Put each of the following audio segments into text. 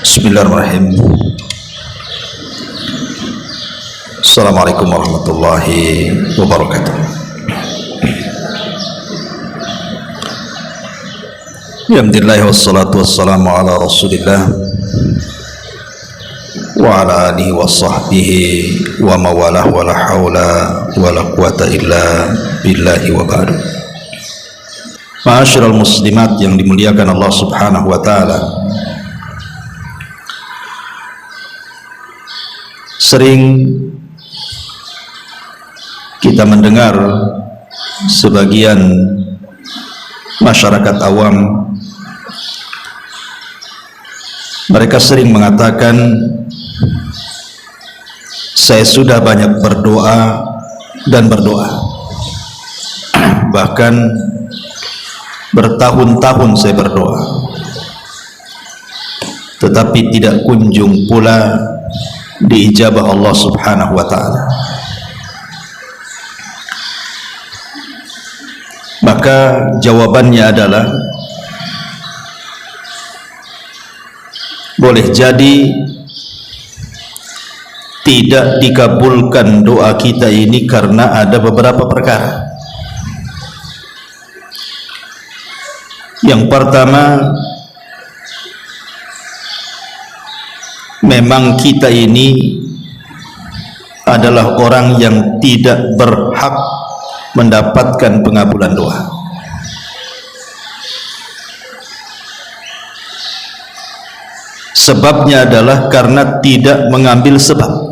Bismillahirrahmanirrahim. Assalamualaikum warahmatullahi wabarakatuh. Alhamdulillah wassalatu wassalamu ala rasulillah wa ala alihi wa sahbihi wa mawalah wa la hawla wa la quwata illa billahi wa ba'du. Ma'asyiral muslimat yang dimuliakan Allah subhanahu wa ta'ala, sering kita mendengar sebagian masyarakat awam, mereka sering mengatakan, saya sudah banyak berdoa dan berdoa, bahkan bertahun-tahun saya berdoa, tetapi tidak kunjung pula diijabah Allah subhanahu wa ta'ala. Maka jawabannya adalah, boleh jadi tidak dikabulkan doa kita ini karena ada beberapa perkara. Yang pertama, memang kita ini adalah orang yang tidak berhak mendapatkan pengabulan doa. Sebabnya adalah karena tidak mengambil sebab.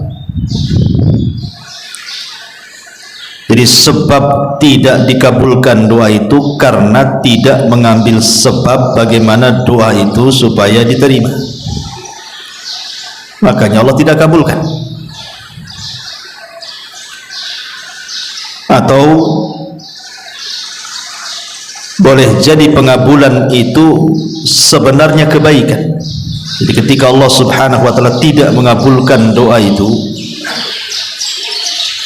Jadi sebab tidak dikabulkan doa itu karena tidak mengambil sebab bagaimana doa itu supaya diterima. Makanya Allah tidak kabulkan. Atau boleh jadi pengabulan itu sebenarnya kebaikan. Jadi ketika Allah subhanahu wa ta'ala tidak mengabulkan doa itu,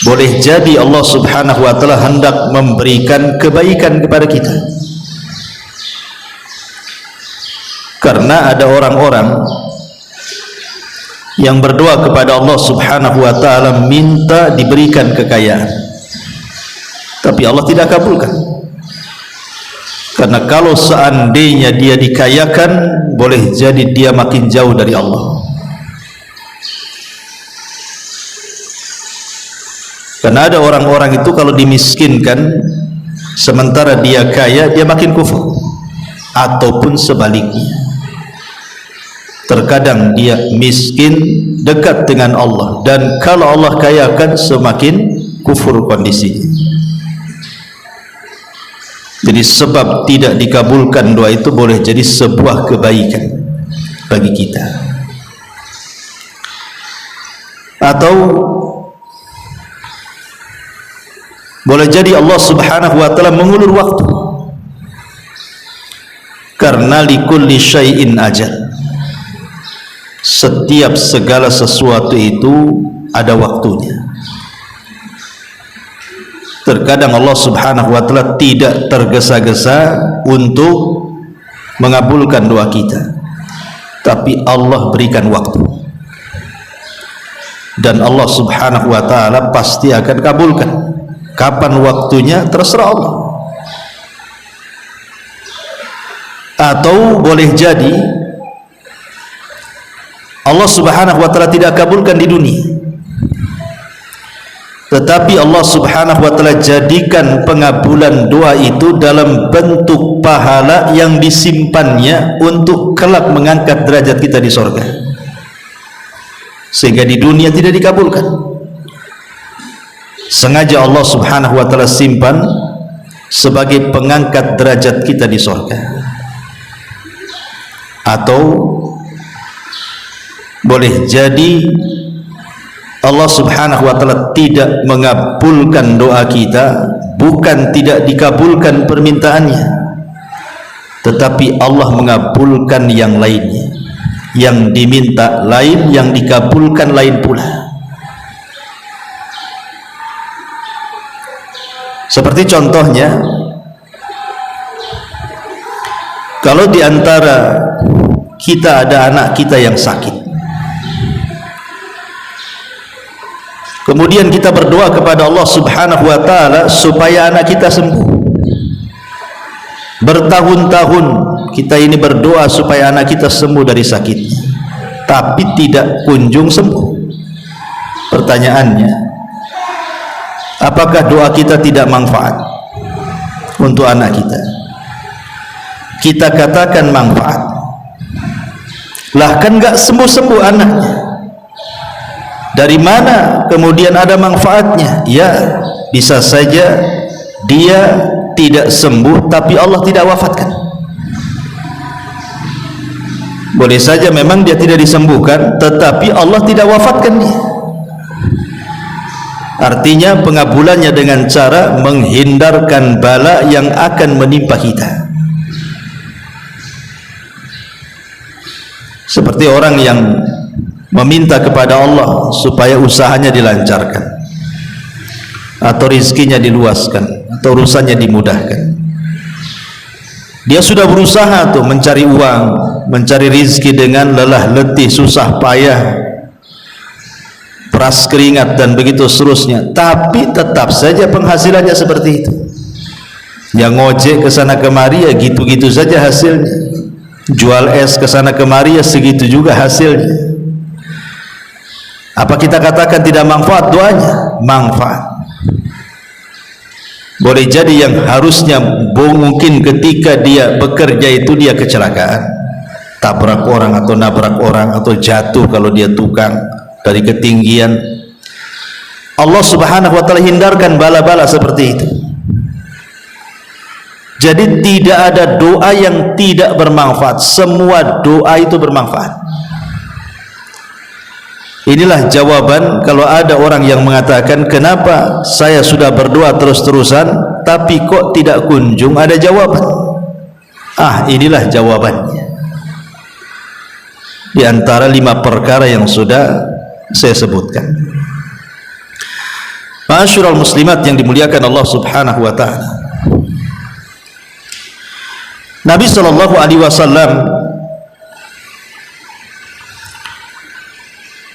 boleh jadi Allah subhanahu wa ta'ala hendak memberikan kebaikan kepada kita. Karena ada orang-orang yang berdoa kepada Allah subhanahu wa ta'ala minta diberikan kekayaan, tapi Allah tidak kabulkan. Karena kalau seandainya dia dikayakan, boleh jadi dia makin jauh dari Allah. Karena ada orang-orang itu kalau dimiskinkan, sementara dia kaya, dia makin kufur. Ataupun sebaliknya, terkadang dia miskin dekat dengan Allah, dan kalau Allah kayakan semakin kufur kondisinya. Jadi sebab tidak dikabulkan doa itu boleh jadi sebuah kebaikan bagi kita. Atau boleh jadi Allah subhanahu wa ta'ala mengulur waktu, karena likulli syai'in ajal. Setiap segala sesuatu itu ada waktunya. Terkadang Allah subhanahu wa ta'ala tidak tergesa-gesa untuk mengabulkan doa kita, tapi Allah berikan waktu, dan Allah subhanahu wa ta'ala pasti akan kabulkan. Kapan waktunya terserah Allah. Atau boleh jadi Allah subhanahu wa ta'ala tidak kabulkan di dunia, tetapi Allah subhanahu wa ta'ala jadikan pengabulan doa itu dalam bentuk pahala yang disimpannya untuk kelak mengangkat derajat kita di surga, sehingga di dunia tidak dikabulkan. Sengaja Allah subhanahu wa ta'ala simpan sebagai pengangkat derajat kita di surga. Atau boleh jadi Allah subhanahu wa ta'ala tidak mengabulkan doa kita, bukan tidak dikabulkan permintaannya, tetapi Allah mengabulkan yang lainnya. Yang diminta lain, yang dikabulkan lain pula. Seperti contohnya, kalau diantara kita ada anak kita yang sakit. Kemudian kita berdoa kepada Allah Subhanahu wa taala supaya anak kita sembuh. Bertahun-tahun kita ini berdoa supaya anak kita sembuh dari sakitnya, tapi tidak kunjung sembuh. Pertanyaannya, apakah doa kita tidak manfaat untuk anak kita? Kita katakan manfaat. Lah kan enggak sembuh-sembuh anaknya. Dari mana kemudian ada manfaatnya? Ya, bisa saja dia tidak sembuh tapi Allah tidak wafatkan. Boleh saja memang dia tidak disembuhkan tetapi Allah tidak wafatkan dia. Artinya pengabulannya dengan cara menghindarkan bala yang akan menimpa kita. Seperti orang yang meminta kepada Allah supaya usahanya dilancarkan, atau rizkinya diluaskan, atau urusannya dimudahkan. Dia sudah berusaha tuh mencari uang, mencari rizki dengan lelah letih, susah payah, peras keringat dan begitu seterusnya, tapi tetap saja penghasilannya seperti itu. Yang ngojek ke sana kemari ya gitu-gitu saja hasilnya. Jual es ke sana kemari ya segitu juga hasilnya. Apa kita katakan tidak manfaat doanya? Manfaat. Boleh jadi yang harusnya mungkin ketika dia bekerja itu dia kecelakaan, tabrak orang atau nabrak orang atau jatuh kalau dia tukang dari ketinggian. Allah Subhanahu wa taala hindarkan bala-bala seperti itu. Jadi tidak ada doa yang tidak bermanfaat, semua doa itu bermanfaat. Inilah jawaban kalau ada orang yang mengatakan, kenapa saya sudah berdoa terus-terusan tapi kok tidak kunjung ada jawaban. Inilah jawabannya. Di antara 5 perkara yang sudah saya sebutkan. Ma'asyiral muslimat yang dimuliakan Allah Subhanahu wa taala. Nabi sallallahu alaihi wasallam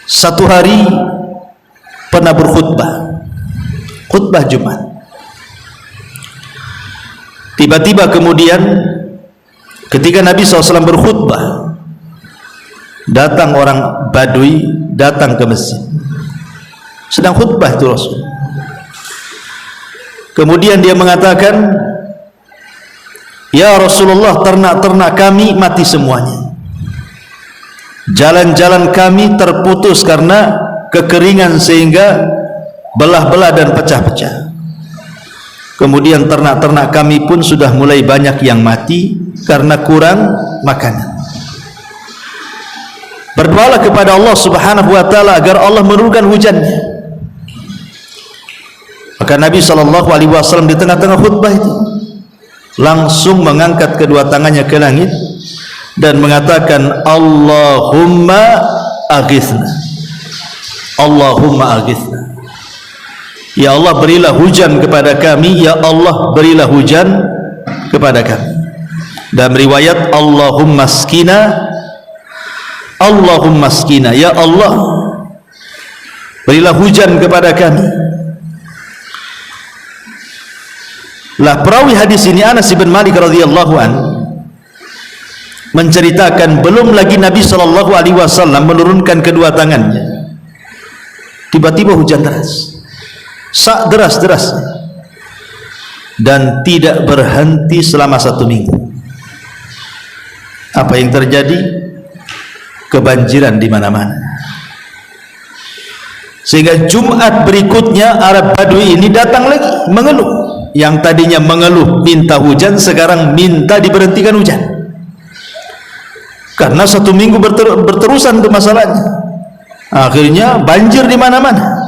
satu hari pernah berkhutbah, khutbah Jumat. Tiba-tiba kemudian ketika Nabi SAW berkhutbah, datang orang Badui datang ke masjid, sedang khutbah itu Rasul. Kemudian dia mengatakan, ya Rasulullah, ternak-ternak kami mati semuanya, jalan-jalan kami terputus karena kekeringan sehingga belah-belah dan pecah-pecah. Kemudian ternak-ternak kami pun sudah mulai banyak yang mati karena kurang makanan. Berdoalah kepada Allah Subhanahu wa taala agar Allah menurunkan hujannya. Maka Nabi sallallahu alaihi wasallam di tengah-tengah khutbah itu langsung mengangkat kedua tangannya ke langit dan mengatakan, Allahumma aghithna, Allahumma aghithna. Ya Allah, berilah hujan kepada kami, ya Allah, berilah hujan kepada kami. Dan riwayat Allahumma skina, Allahumma skina, ya Allah, berilah hujan kepada kami. Lah perawi hadis ini Anas bin Malik radhiyallahu an menceritakan belum lagi Nabi sallallahu alaihi wasallam menurunkan kedua tangannya, tiba-tiba hujan deras, sak deras-deras, dan tidak berhenti selama 1 minggu. Apa yang terjadi? Kebanjiran di mana-mana. Sehingga Jumat berikutnya Arab Badui ini datang lagi mengeluh. Yang tadinya mengeluh minta hujan, sekarang minta diberhentikan hujan. Karena 1 minggu berterusan itu masalahnya. Akhirnya banjir di mana-mana.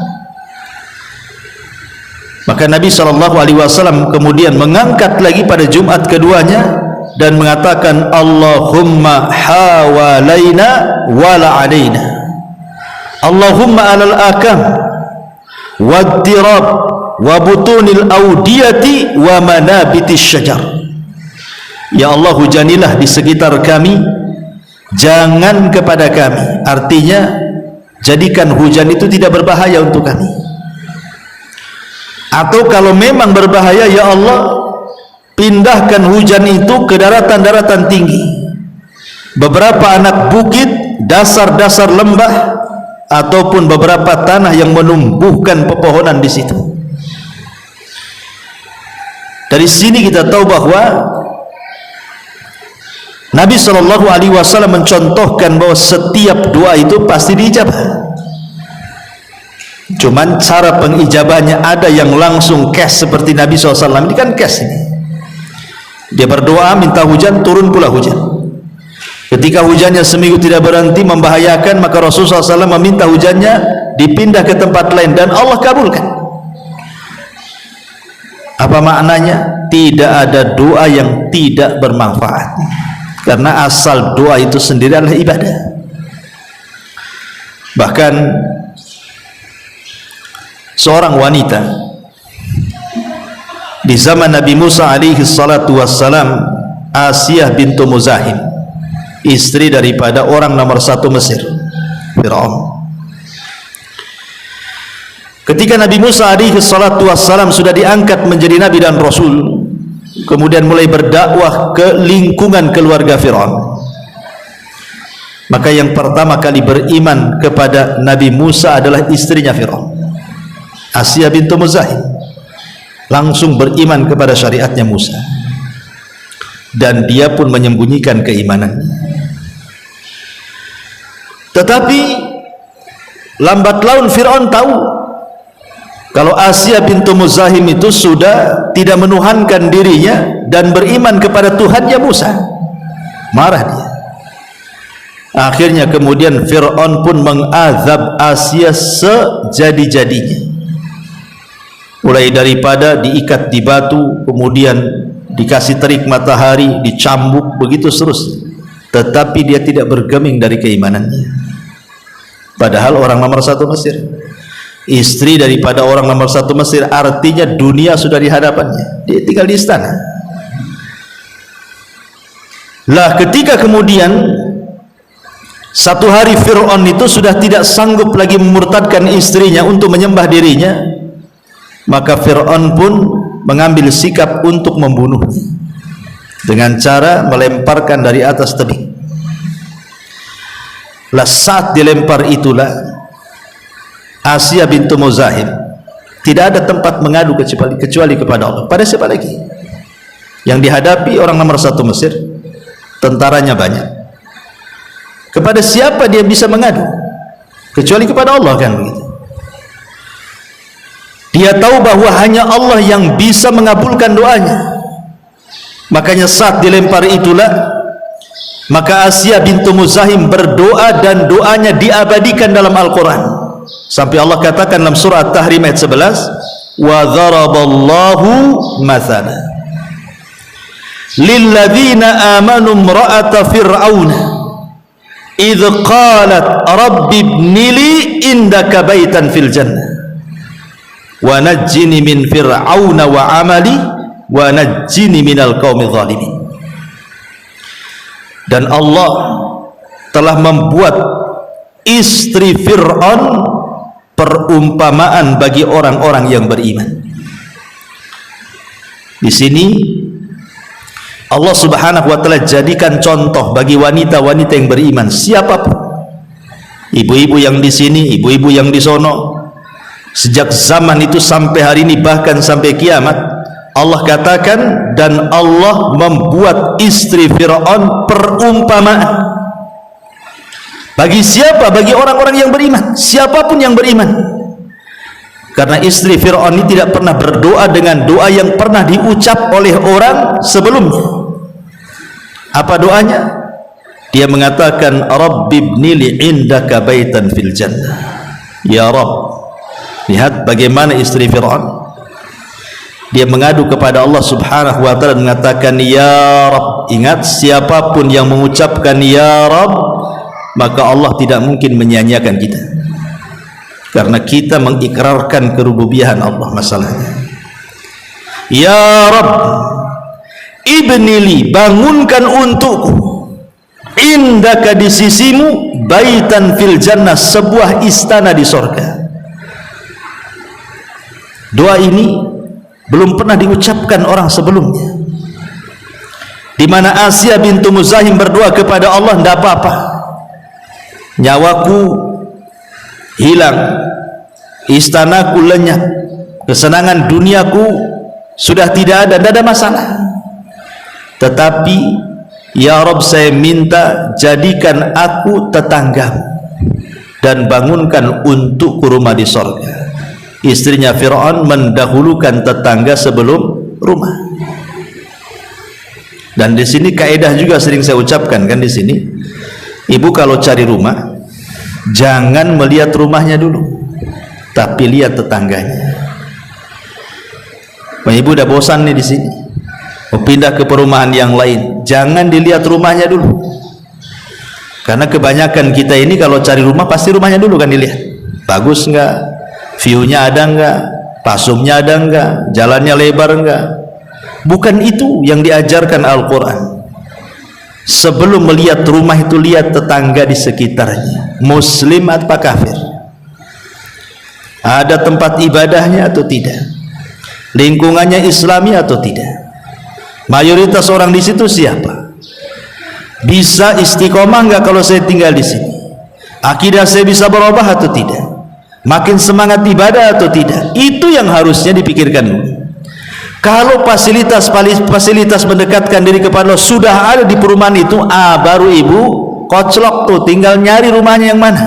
Maka Nabi SAW kemudian mengangkat lagi pada Jumat keduanya dan mengatakan, Allahumma hawalaina wala alaina, Allahumma alal akam waddirab wa butunil audiyati wa manabitis syajar. Ya Allah, hujanilah di sekitar kami jangan kepada kami, artinya jadikan hujan itu tidak berbahaya untuk kami. Atau kalau memang berbahaya, ya Allah, pindahkan hujan itu ke daratan-daratan tinggi, beberapa anak bukit, dasar-dasar lembah, ataupun beberapa tanah yang menumbuhkan pepohonan di situ. Dari sini kita tahu bahwa Nabi SAW mencontohkan bahwa setiap doa itu pasti diijabah. Cuman cara pengijabahnya ada yang langsung cash seperti Nabi SAW. Ini kan cash ini. Dia berdoa minta hujan, turun pula hujan. Ketika hujannya seminggu tidak berhenti membahayakan, maka Rasulullah SAW meminta hujannya dipindah ke tempat lain dan Allah kabulkan. Apa maknanya? Tidak ada doa yang tidak bermanfaat, karena asal doa itu sendiri adalah ibadah. Bahkan seorang wanita di zaman Nabi Musa alaihi salatu wassalam, Asiyah bintu Muzahim, istri daripada orang nomor 1 Mesir, Fir'aun. Ketika Nabi Musa alaihi salatu wassalam sudah diangkat menjadi nabi dan rasul, kemudian mulai berdakwah ke lingkungan keluarga Fir'aun, maka yang pertama kali beriman kepada Nabi Musa adalah istrinya Fir'aun, Asiyah bintu Muzahim. Langsung beriman kepada syariatnya Musa, dan dia pun menyembunyikan keimanannya. Tetapi lambat laun Fir'aun tahu kalau Asiyah bintu Muzahim itu sudah tidak menuhankan dirinya dan beriman kepada Tuhannya Musa. Marah dia. Akhirnya kemudian Fir'aun pun mengazab Asiyah sejadi-jadinya, mulai daripada diikat di batu, kemudian dikasih terik matahari, dicambuk, begitu seterusnya. Tetapi dia tidak bergeming dari keimanannya. Padahal orang nomor 1 Mesir, istri daripada orang nomor 1 Mesir, artinya dunia sudah di hadapannya, dia tinggal di istana. Lah ketika kemudian satu hari Fir'aun itu sudah tidak sanggup lagi memurtadkan istrinya untuk menyembah dirinya, maka Fir'aun pun mengambil sikap untuk membunuhnya dengan cara melemparkan dari atas tebing. Lah saat dilempar itulah Asiyah bintu Muzahim tidak ada tempat mengadu kecuali kepada Allah. Pada siapa lagi? Yang dihadapi orang nomor 1 Mesir, tentaranya banyak. Kepada siapa dia bisa mengadu kecuali kepada Allah, kan begitu? Dia tahu bahwa hanya Allah yang bisa mengabulkan doanya. Makanya saat dilempar itulah, maka Asiyah bintu Muzahim berdoa dan doanya diabadikan dalam Al-Quran. Sampai Allah katakan dalam surah At-Tahrim ayat 11, wa dharaballahu mathala lilladzina amanu imra'ata fir'auna idh qalat rabbi ibnili indaka baitan fil jannah wa najjini min fir'auna wa amali wa najjini minal qaumi zalimin. Dan Allah telah membuat istri Fir'aun perumpamaan bagi orang-orang yang beriman. Di sini Allah Subhanahu wa taala jadikan contoh bagi wanita-wanita yang beriman, siapapun, ibu-ibu yang di sini, ibu-ibu yang di sono, sejak zaman itu sampai hari ini, bahkan sampai kiamat, Allah katakan, dan Allah membuat istri Fir'aun perumpamaan. Bagi siapa? Bagi orang-orang yang beriman, siapapun yang beriman. Karena istri Fir'aun ini tidak pernah berdoa dengan doa yang pernah diucap oleh orang sebelumnya. Apa doanya? Dia mengatakan, Rabbibnili indaka baitan fil jannah. Ya Rabb. Lihat bagaimana istri Fir'aun. Dia mengadu kepada Allah Subhanahu wa ta'ala, mengatakan ya Rabb. Ingat, siapapun yang mengucapkan ya Rabb, maka Allah tidak mungkin menyia-nyiakan kita, karena kita mengikrarkan kerububiahan Allah. Masalahnya, ya Rabb ibnili, bangunkan untukku, indaka di sisimu, baitan fil jannah, sebuah istana di sorga. Doa ini belum pernah diucapkan orang sebelumnya. Di mana Asiyah bintu Muzahim berdoa kepada Allah, tidak apa-apa, nyawaku hilang, istanaku lenyap, kesenangan duniaku sudah tidak ada, tidak ada masalah. Tetapi ya Rabb, saya minta jadikan aku tetanggamu dan bangunkan untukku rumah di sorga. Istrinya Fir'aun mendahulukan tetangga sebelum rumah. Dan di sini kaidah juga sering saya ucapkan kan di sini. Ibu kalau cari rumah, jangan melihat rumahnya dulu, tapi lihat tetangganya. Ibu udah bosan nih di sini, mau pindah ke perumahan yang lain, jangan dilihat rumahnya dulu. Karena kebanyakan kita ini kalau cari rumah pasti rumahnya dulu kan dilihat. Bagus enggak? View-nya ada enggak? Pasumnya ada enggak? Jalannya lebar enggak? Bukan itu yang diajarkan Al-Quran. Sebelum melihat rumah itu, lihat tetangga di sekitarnya, muslim atau kafir, ada tempat ibadahnya atau tidak, lingkungannya islami atau tidak, mayoritas orang di situ siapa, bisa istiqomah enggak kalau saya tinggal di sini, akidah saya bisa berubah atau tidak, makin semangat ibadah atau tidak. Itu yang harusnya dipikirkan. Kalau fasilitas mendekatkan diri kepada Allah sudah ada di perumahan itu, baru ibu koclok tuh, tinggal nyari rumahnya yang mana,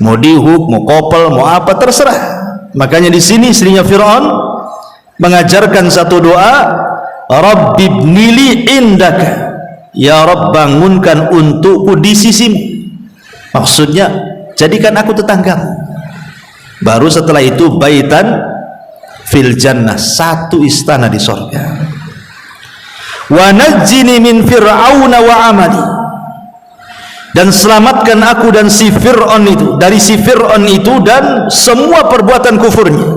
mau dihuk, mau kopel, mau apa, terserah. Makanya di sini istrinya Fir'aun mengajarkan satu doa, Rabbibnili indaka, ya Rabb, bangunkan untukku di sisimu. Maksudnya jadikan aku tetanggamu. Baru setelah itu baitan fil jannah, satu istana di sorga. Wa najjini min fir'auna wa amali, dan selamatkan aku dan si Fir'aun itu, dari si Fir'aun itu dan semua perbuatan kufurnya.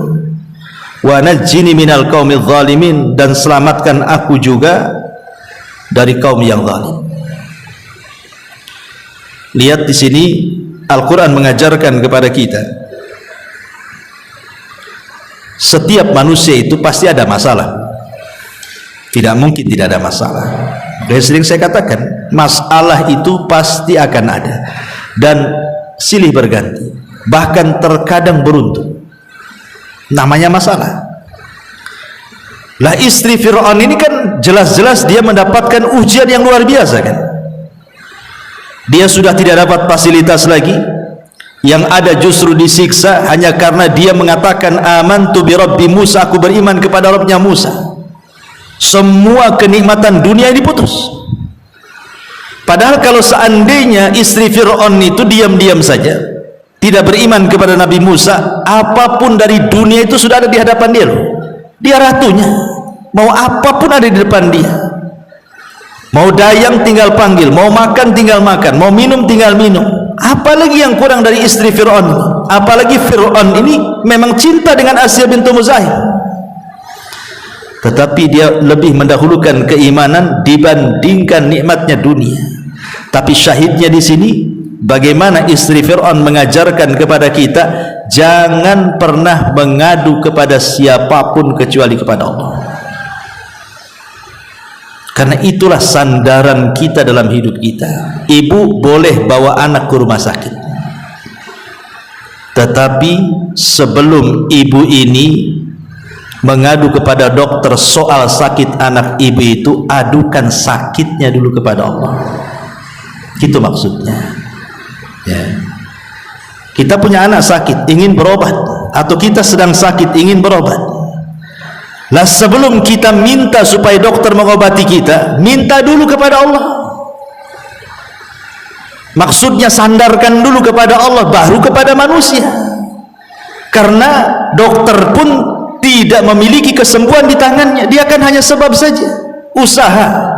Wa najjini minal qaumil zalimin, dan selamatkan aku juga dari kaum yang zalim. Lihat di sini Al-Quran mengajarkan kepada kita, setiap manusia itu pasti ada masalah, tidak mungkin tidak ada masalah. Dan sering saya katakan, masalah itu pasti akan ada dan silih berganti, bahkan terkadang beruntun. Namanya masalah. Lah istri Fir'aun ini kan jelas-jelas dia mendapatkan ujian yang luar biasa kan. Dia sudah tidak dapat fasilitas lagi, yang ada justru disiksa hanya karena dia mengatakan amantu bi Rabbi Musa, aku beriman kepada Rabbnya Musa. Semua kenikmatan dunia diputus. Padahal kalau seandainya istri Fir'aun itu diam-diam saja, tidak beriman kepada Nabi Musa, apapun dari dunia itu sudah ada di hadapan dia loh. Dia ratunya, mau apapun ada di depan dia. Mau dayang tinggal panggil, mau makan tinggal makan, mau minum tinggal minum. Apalagi yang kurang dari istri Fir'aun? Apalagi Fir'aun ini memang cinta dengan Asiyah bintu Muzahim, tetapi dia lebih mendahulukan keimanan dibandingkan nikmatnya dunia. Tapi syahidnya di sini, bagaimana istri Fir'aun mengajarkan kepada kita, jangan pernah mengadu kepada siapapun kecuali kepada Allah. Karena itulah sandaran kita dalam hidup kita. Ibu boleh bawa anak ke rumah sakit, tetapi sebelum ibu ini mengadu kepada dokter soal sakit anak ibu itu, adukan sakitnya dulu kepada Allah. Itu maksudnya ya. Kita punya anak sakit ingin berobat, atau kita sedang sakit ingin berobat. Lah sebelum kita minta supaya dokter mengobati kita, minta dulu kepada Allah. Maksudnya sandarkan dulu kepada Allah, baru kepada manusia. Karena dokter pun tidak memiliki kesembuhan di tangannya, dia kan hanya sebab saja, usaha.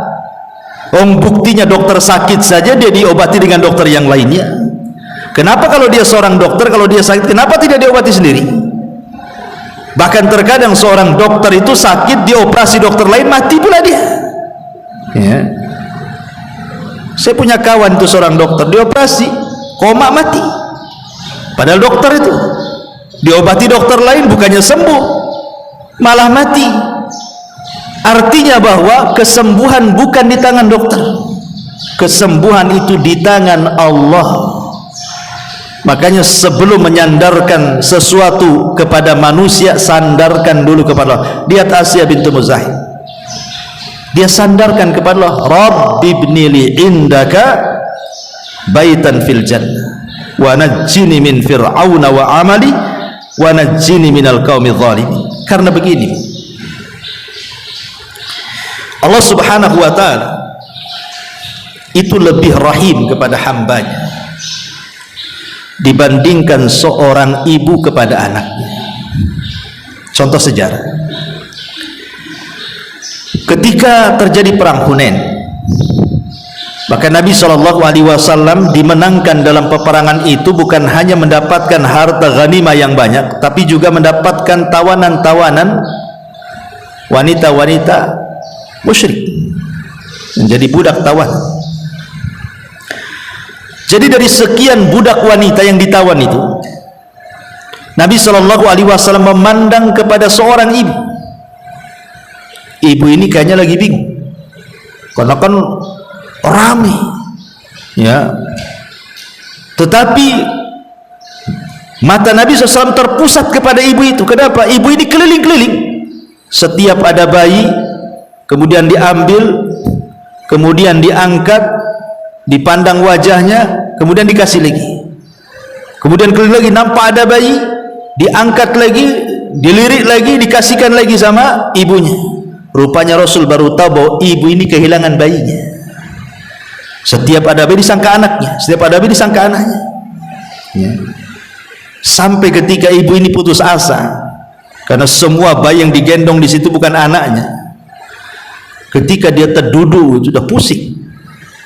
Buktinya dokter sakit saja dia diobati dengan dokter yang lainnya. Kenapa kalau dia seorang dokter, kalau dia sakit, kenapa tidak diobati sendiri? Bahkan terkadang seorang dokter itu sakit, dioperasi dokter lain, mati pula dia ya. Saya punya kawan itu seorang dokter, dioperasi koma mati, padahal dokter itu diobati dokter lain bukannya sembuh malah mati. Artinya bahwa kesembuhan bukan di tangan dokter, kesembuhan itu di tangan Allah. Makanya sebelum menyandarkan sesuatu kepada manusia, sandarkan dulu kepada Allah. Lihat Asiyah bintu Muzahim, dia sandarkan kepada Allah, Rabbi ibnili indaka baitan fil jannah wa najjini min fir'auna wa amali wa najjini minal qaumidz zalimin. Karena begini, Allah subhanahu wa ta'ala itu lebih rahim kepada hambanya dibandingkan seorang ibu kepada anaknya. Contoh sejarah, ketika terjadi perang Hunain, maka Nabi SAW dimenangkan dalam peperangan itu bukan hanya mendapatkan harta ghanimah yang banyak, tapi juga mendapatkan tawanan-tawanan wanita-wanita musyrik, menjadi budak tawanan. Jadi dari sekian budak wanita yang ditawan itu, Nabi SAW memandang kepada seorang ibu. Ibu ini kayaknya lagi bingung, karena kan ramai, ya. Tetapi mata Nabi SAW terpusat kepada ibu itu. Kenapa? Ibu ini keliling-keliling, setiap ada bayi kemudian diambil, kemudian diangkat, dipandang wajahnya, kemudian dikasih lagi, kemudian keliling lagi, nampak ada bayi, diangkat lagi, dilirik lagi, dikasihkan lagi sama ibunya. Rupanya Rasul baru tahu bahwa ibu ini kehilangan bayinya. Setiap ada bayi disangka anaknya, setiap ada bayi disangka anaknya, ya. Sampai ketika ibu ini putus asa karena semua bayi yang digendong di situ bukan anaknya. Ketika dia terduduk, sudah pusing,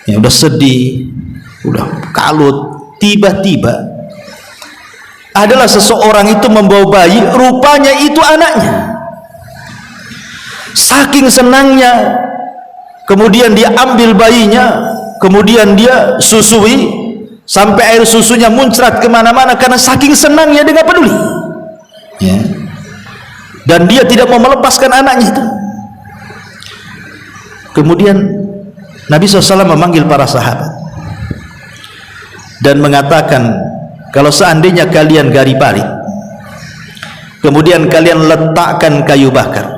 ya, udah sedih, udah kalut, tiba-tiba adalah seseorang itu membawa bayi, rupanya itu anaknya. Saking senangnya, kemudian dia ambil bayinya, kemudian dia susui sampai air susunya muncrat kemana-mana karena saking senangnya, dia nggak peduli, ya. Dan dia tidak mau melepaskan anaknya itu. Kemudian Nabi SAW memanggil para sahabat dan mengatakan, kalau seandainya kalian gari parit, kemudian kalian letakkan kayu bakar,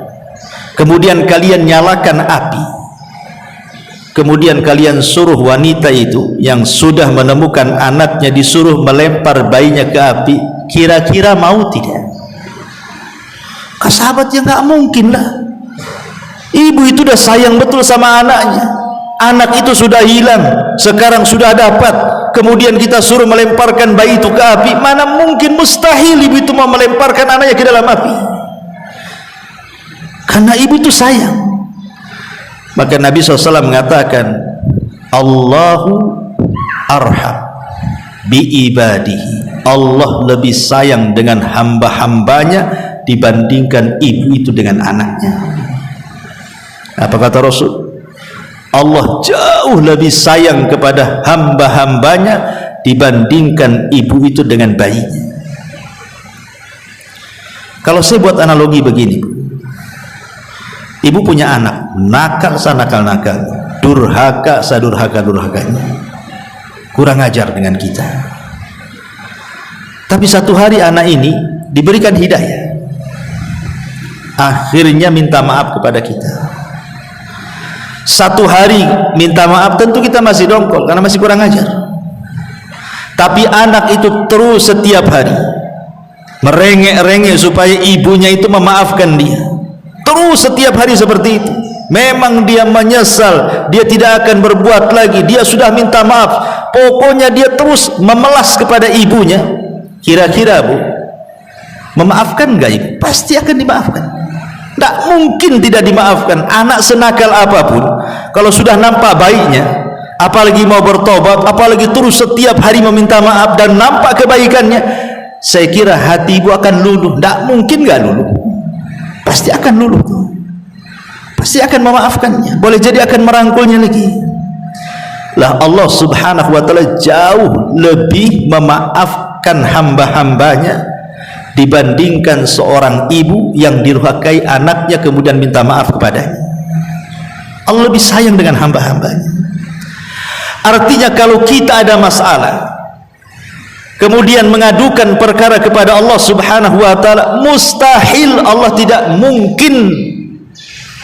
kemudian kalian nyalakan api, kemudian kalian suruh wanita itu yang sudah menemukan anaknya disuruh melempar bayinya ke api, kira-kira mau tidak? Sahabatnya nggak mungkin lah. Ibu itu udah sayang betul sama anaknya, anak itu sudah hilang, sekarang sudah dapat, kemudian kita suruh melemparkan bayi itu ke api. Mana mungkin, mustahil ibu itu mau melemparkan anaknya ke dalam api, karena ibu itu sayang. Maka Nabi SAW mengatakan, Allahu arham bi ibadihi, Allah lebih sayang dengan hamba-hambanya dibandingkan ibu itu dengan anaknya. Apa kata Rasul? Allah jauh lebih sayang kepada hamba-hambanya dibandingkan ibu itu dengan bayinya. Kalau saya buat analogi begini, ibu punya anak, nakal sanakal-nakal, durhaka sadurhaka-durhakanya, kurang ajar dengan kita. Tapi satu hari anak ini diberikan hidayah, akhirnya minta maaf kepada kita. Satu hari minta maaf, tentu kita masih dongkol karena masih kurang ajar. Tapi anak itu terus setiap hari merengek-rengek supaya ibunya itu memaafkan dia, terus setiap hari seperti itu. Memang dia menyesal, dia tidak akan berbuat lagi, dia sudah minta maaf, pokoknya dia terus memelas kepada ibunya. Kira-kira Bu, memaafkan gak ibu? Pasti akan dimaafkan, tidak mungkin tidak dimaafkan. Anak senakal apapun, kalau sudah nampak baiknya, apalagi mau bertobat, apalagi terus setiap hari meminta maaf dan nampak kebaikannya, saya kira hati ibu akan luluh. Tidak mungkin gak luluh, pasti akan luluh, pasti akan memaafkannya, boleh jadi akan merangkulnya lagi. Lah Allah subhanahu wa ta'ala jauh lebih memaafkan hamba-hambanya dibandingkan seorang ibu yang dirhakai anaknya kemudian minta maaf kepadanya. Allah lebih sayang dengan hamba-hambanya. Artinya kalau kita ada masalah kemudian mengadukan perkara kepada Allah subhanahu wa ta'ala, mustahil Allah tidak mungkin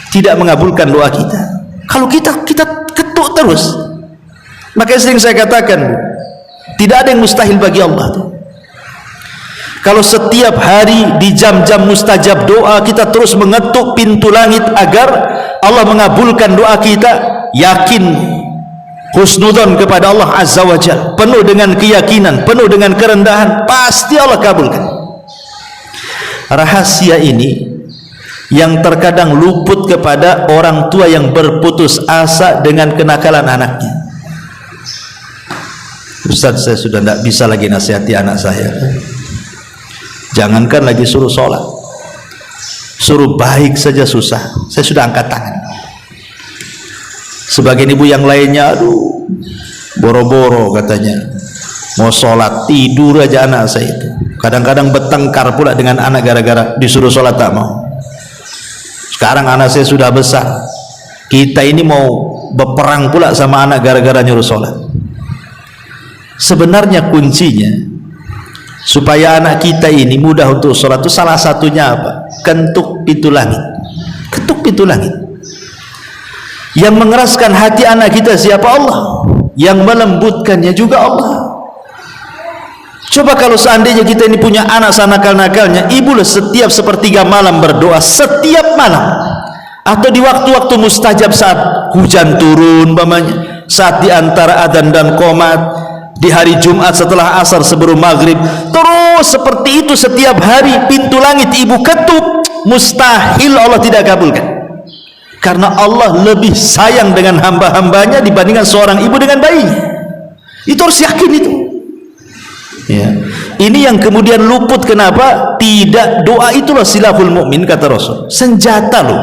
tidak mengabulkan doa kita. Kalau kita ketuk terus. Makanya sering saya katakan, tidak ada yang mustahil bagi Allah. Kalau setiap hari di jam-jam mustajab doa kita terus mengetuk pintu langit agar Allah mengabulkan doa kita, yakin husnudzon kepada Allah azza wa jalla, penuh dengan keyakinan, penuh dengan kerendahan, pasti Allah kabulkan. Rahasia ini yang terkadang luput kepada orang tua yang berputus asa dengan kenakalan anaknya. Ustaz, saya sudah tidak bisa lagi nasihati anak saya. Jangankan lagi suruh sholat, suruh baik saja susah. Saya sudah angkat tangan. Sebagian ibu yang lainnya, aduh, boro-boro katanya mau sholat, tidur aja anak saya itu. Kadang-kadang bertengkar pula dengan anak gara-gara disuruh sholat tak mau. Sekarang anak saya sudah besar, kita ini mau berperang pula sama anak gara-gara nyuruh sholat. Sebenarnya kuncinya supaya anak kita ini mudah untuk sholat itu salah satunya apa? Ketuk pintu langit. Ketuk pintu langit. Yang mengeraskan hati anak kita siapa? Allah. Yang melembutkannya juga Allah. Coba kalau seandainya kita ini punya anak sanakal-nakalnya, ibu setiap sepertiga malam berdoa, setiap malam, atau di waktu-waktu mustajab saat hujan turun, umpamanya, saat di antara adzan dan qomat, di hari Jumat setelah asar sebelum maghrib, terus seperti itu setiap hari pintu langit ibu ketuk, mustahil Allah tidak kabulkan. Karena Allah lebih sayang dengan hamba-hambanya dibandingkan seorang ibu dengan bayinya. Itu harus yakin itu. Ya. Ini yang kemudian luput. Kenapa? Tidak, doa itulah silahul mukmin kata Rasul. Senjata loh.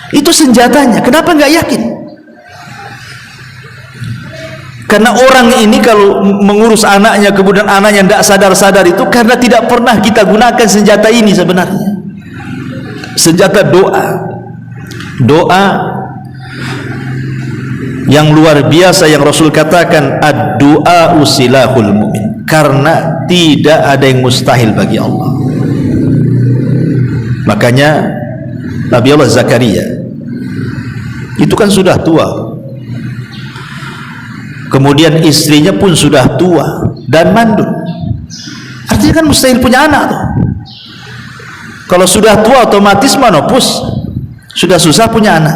Itu senjatanya. Kenapa nggak yakin? Karena orang ini kalau mengurus anaknya kemudian anaknya tidak sadar-sadar itu karena tidak pernah kita gunakan senjata ini sebenarnya. Senjata doa. Doa yang luar biasa yang Rasul katakan, ad-du'a usilahul mu'min, karena tidak ada yang mustahil bagi Allah. Makanya Nabi Allah Zakaria itu kan sudah tua, kemudian istrinya pun sudah tua dan mandul. Artinya kan mustahil punya anak tuh. Kalau sudah tua otomatis manopus, sudah susah punya anak,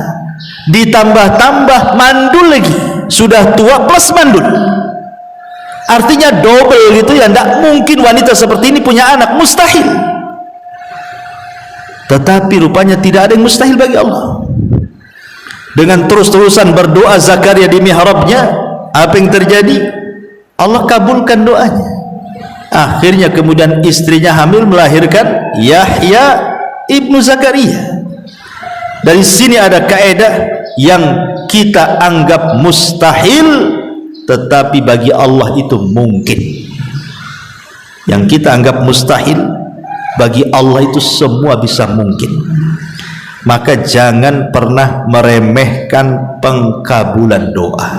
ditambah-tambah mandul lagi, sudah tua plus mandul, artinya double gitu ya. Tidak mungkin wanita seperti ini punya anak, mustahil. Tetapi rupanya tidak ada yang mustahil bagi Allah. Dengan terus-terusan berdoa Zakaria di mihrabnya, apa yang terjadi? Allah kabulkan doanya. Akhirnya kemudian istrinya hamil melahirkan Yahya ibnu Zakaria. Dari sini ada kaidah yang kita anggap mustahil tetapi bagi Allah itu mungkin. Yang kita anggap mustahil bagi Allah itu semua bisa mungkin. Maka jangan pernah meremehkan pengkabulan doa.